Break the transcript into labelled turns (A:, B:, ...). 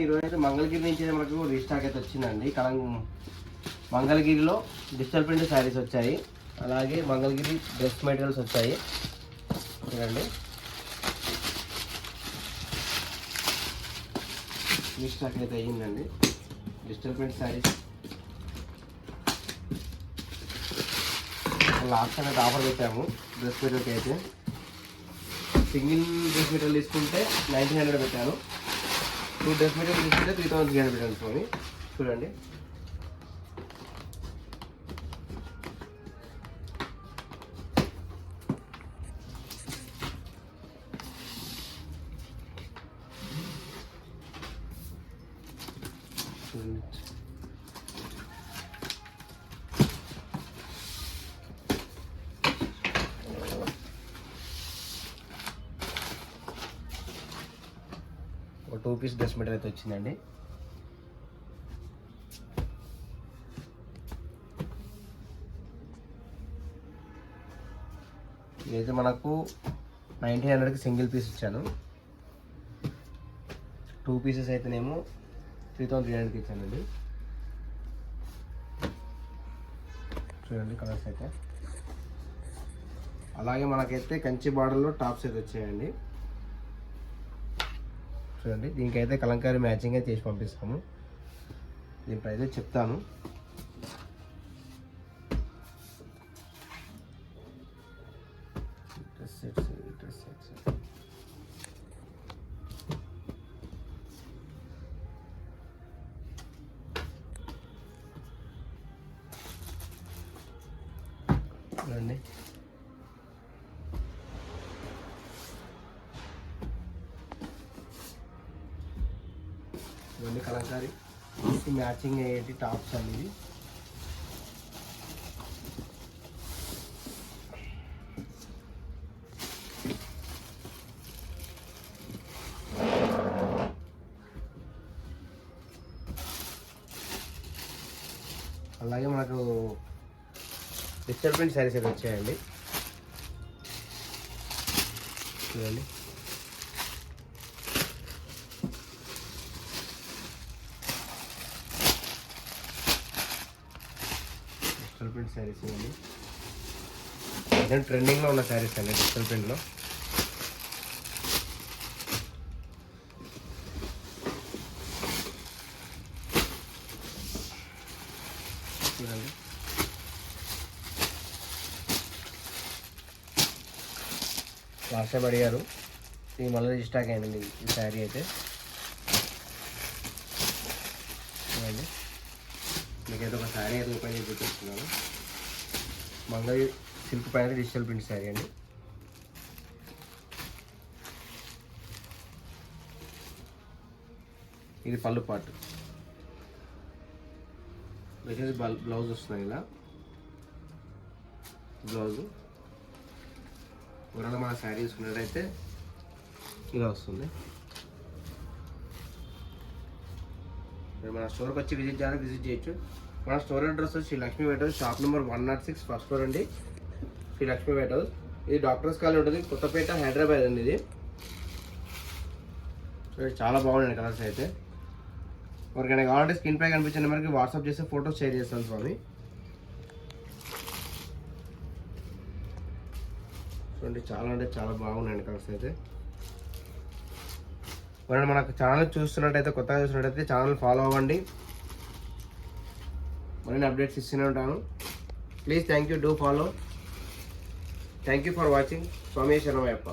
A: ఈరోజు అయితే మంగళగిరి నుంచి మనకు రీస్టాక్ అయితే వచ్చిందండి. మంగళగిరిలో డిజిటల్ ప్రింట్ శారీస్ వచ్చాయి, అలాగే మంగళగిరి డ్రెస్ మెటీరియల్స్ వచ్చాయి. చూడండి, రీస్టాక్ అయితే అయ్యిందండి digital print saris. Last time అయితే ఆఫర్ పెట్టాము డ్రెస్ మెటీరియల్కి అయితే. సింగిల్ డ్రెస్ మెటీరియల్ తీసుకుంటే 1900 పెట్టాను, 2 డ్రెస్ మెటీరియల్ తీసుకుంటే 3300 పెట్టాను. చూడండి, ఒక 2 పీస్ డ్రెస్ మెటీరియల్ అయితే వచ్చిందండి. ఇదైతే మనకు 1900కి సింగిల్ పీస్ ఇచ్చాను, 2 పీసెస్ అయితేనేమో 3300కి ఇచ్చానండి. చూడండి కలర్స్ అయితే. అలాగే మనకైతే కంచి బార్డర్లో టాప్స్ అయితే వచ్చాయండి. చూడండి, దీనికైతే కలంకారీ మ్యాచింగ్ అయితే చేసి పంపిస్తాము. దీని ప్రైస్ చెప్తాను. చూడండి, ఇవన్నీ కలంకారీ మ్యాచింగ్ అయ్యేటి టాప్స్ అనేవి. అలాగే మనకు డిజిటల్ ప్రింట్ శారీస్ అయితే వచ్చాయండి. చూడండి, డిజిటల్ ప్రింట్ శారీస్ ఇవ్వండి. అదే ట్రెండింగ్లో ఉన్న శారీస్ అండి డిజిటల్ ప్రింట్లో. చూడండి, లాస్ట్ టైం అడిగారు, ఇది మళ్ళీ రీస్టాక్ అయిందండి ఈ శారీ అయితే. చూడండి, మీకైతే ఒక శారీ అయితే ఓపెన్ చేసి చూపిస్తున్నాను. మంగళ సిల్క్ పైన డిజిటల్ ప్రింట్ శారీ అండి. ఇది పళ్ళు పార్ట్, వచ్చేసి బ్లౌజ్ వస్తుంది ఇలా. బ్లౌజు ఎవరైనా మన శారీ తీసుకున్నట్టయితే ఇలా వస్తుంది. మన స్టోర్కి వచ్చి విజిట్ చేయొచ్చు. మన స్టోర్ అడ్రస్ వచ్చి Shri Lakshmi weight house, shop number 106, first floor అండి, శ్రీ లక్ష్మీ వెయిట్ హౌస్. ఇది డాక్టర్స్ కాలనీ ఉంటుంది, కొత్తపేట, హైదరాబాద్ అండి. ఇది చాలా బాగుందండి కలర్స్ అయితే. ఎవరికైనా కావాలంటే స్క్రీన్ పై కనిపించిన నెంబర్కి వాట్సాప్ చేస్తే ఫోటోస్ షేర్ చేస్తాను స్వామి. చూడండి, చాలా అంటే చాలా బాగున్నాయండి కలర్స్ అయితే. ఎవరైనా మనకు ఛానల్ చూస్తున్నట్టయితే, కొత్తగా చూస్తున్నట్టయితే ఛానల్ ఫాలో అవ్వండి, మరిన్ని అప్డేట్స్ ఇస్తూనే ఉంటాను. Please thank you, do follow. Thank you for watching. Swami శరణమయ్యప్ప.